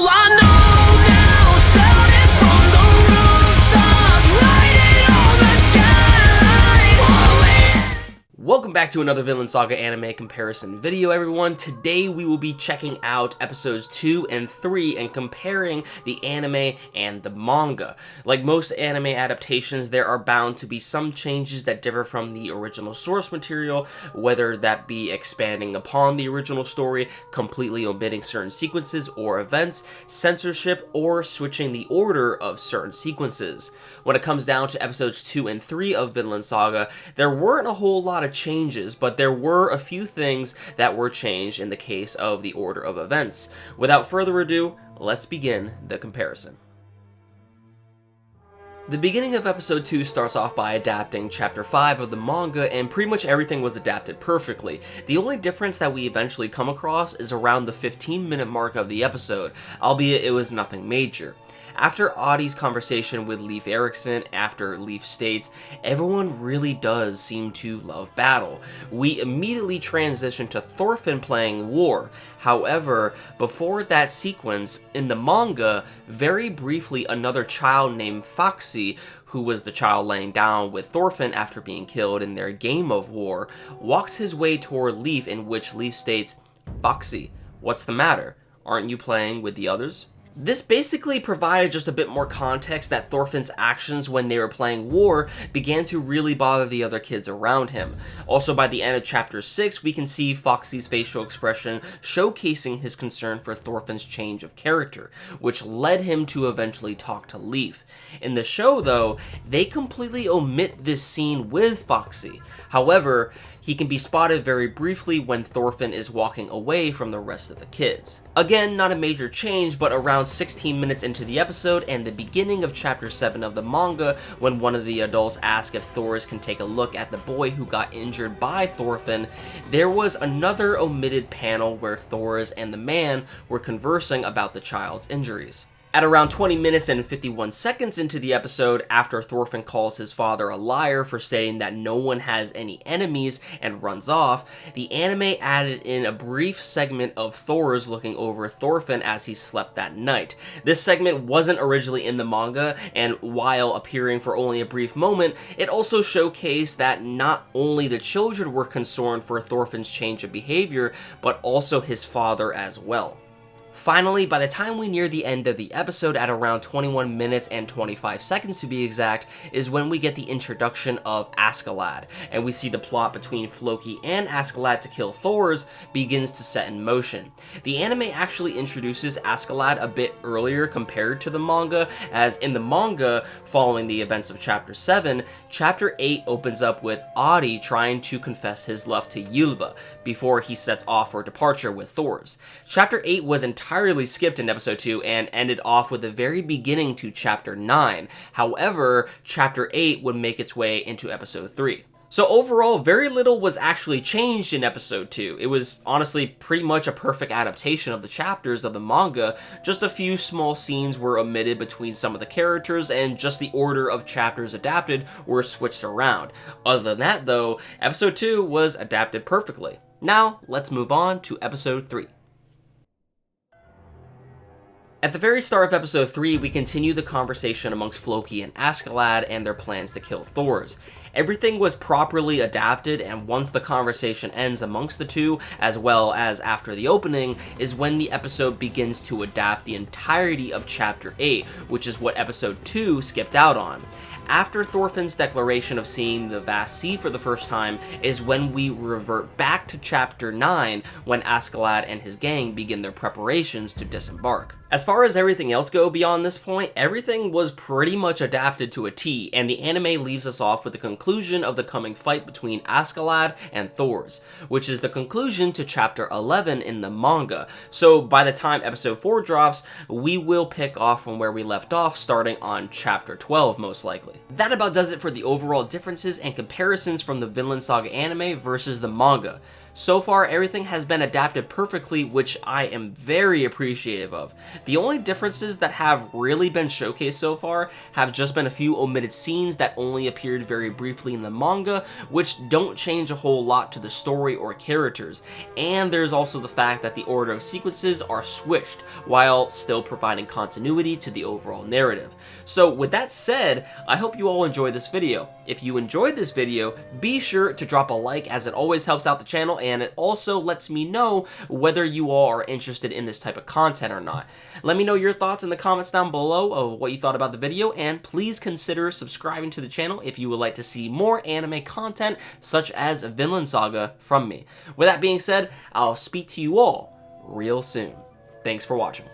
all I know now, shouting from the rooftops, writing on the skyline. Welcome back to another Vinland Saga anime comparison video, everyone. Today we will be checking out episodes 2 and 3 and comparing the anime and the manga. Like most anime adaptations, there are bound to be some changes that differ from the original source material, whether that be expanding upon the original story, completely omitting certain sequences or events, censorship, or switching the order of certain sequences. When it comes down to episodes 2 and 3 of Vinland Saga, there weren't a whole lot of changes, but there were a few things that were changed in the case of the order of events. Without further ado, let's begin the comparison. The beginning of episode 2 starts off by adapting chapter 5 of the manga, and pretty much everything was adapted perfectly. The only difference that we eventually come across is around the 15-minute mark of the episode, albeit it was nothing major. After Audie's conversation with Leif Erikson, after Leif states, everyone really does seem to love battle, we immediately transition to Thorfinn playing war. However, before that sequence, in the manga, very briefly another child named Foxy, who was the child laying down with Thorfinn after being killed in their game of war, walks his way toward Leif, in which Leif states, "Foxy, what's the matter? Aren't you playing with the others?" This basically provided just a bit more context that Thorfinn's actions when they were playing war began to really bother the other kids around him. Also, by the end of chapter 6, we can see Foxy's facial expression showcasing his concern for Thorfinn's change of character, which led him to eventually talk to Leif. In the show, though, they completely omit this scene with Foxy. However, he can be spotted very briefly when Thorfinn is walking away from the rest of the kids. Again, not a major change, but around 16 minutes into the episode and the beginning of chapter 7 of the manga, when one of the adults asks if Thors can take a look at the boy who got injured by Thorfinn, there was another omitted panel where Thors and the man were conversing about the child's injuries. At around 20 minutes and 51 seconds into the episode, after Thorfinn calls his father a liar for stating that no one has any enemies and runs off, the anime added in a brief segment of Thors looking over Thorfinn as he slept that night. This segment wasn't originally in the manga, and while appearing for only a brief moment, it also showcased that not only the children were concerned for Thorfinn's change of behavior, but also his father as well. Finally, by the time we near the end of the episode, at around 21 minutes and 25 seconds to be exact, is when we get the introduction of Askeladd, and we see the plot between Floki and Askeladd to kill Thors begins to set in motion. The anime actually introduces Askeladd a bit earlier compared to the manga, as in the manga, following the events of chapter 7, chapter 8 opens up with Audie trying to confess his love to Ylva before he sets off for departure with Thors. Chapter 8 was entirely skipped in episode 2 and ended off with the very beginning to chapter 9. However, chapter 8 would make its way into episode 3. So overall, very little was actually changed in episode 2. It was honestly pretty much a perfect adaptation of the chapters of the manga. Just a few small scenes were omitted between some of the characters, and just the order of chapters adapted were switched around. Other than that, though, episode 2 was adapted perfectly. Now, let's move on to episode 3. At the very start of episode 3, we continue the conversation amongst Floki and Askeladd and their plans to kill Thors. Everything was properly adapted, and once the conversation ends amongst the two, as well as after the opening, is when the episode begins to adapt the entirety of chapter 8, which is what episode 2 skipped out on. After Thorfinn's declaration of seeing the vast sea for the first time is when we revert back to chapter 9, when Askeladd and his gang begin their preparations to disembark. As far as everything else go beyond this point, everything was pretty much adapted to a T, and the anime leaves us off with the conclusion of the coming fight between Askeladd and Thors, which is the conclusion to chapter 11 in the manga. So by the time episode 4 drops, we will pick off from where we left off, starting on chapter 12 most likely. That about does it for the overall differences and comparisons from the Vinland Saga anime versus the manga. So far, everything has been adapted perfectly, which I am very appreciative of. The only differences that have really been showcased so far have just been a few omitted scenes that only appeared very briefly in the manga, which don't change a whole lot to the story or characters. And there's also the fact that the order of sequences are switched, while still providing continuity to the overall narrative. So with that said, I hope you all enjoyed this video. If you enjoyed this video, be sure to drop a like, as it always helps out the channel, and it also lets me know whether you all are interested in this type of content or not. Let me know your thoughts in the comments down below of what you thought about the video, and please consider subscribing to the channel if you would like to see more anime content such as Vinland Saga from me. With that being said, I'll speak to you all real soon. Thanks for watching.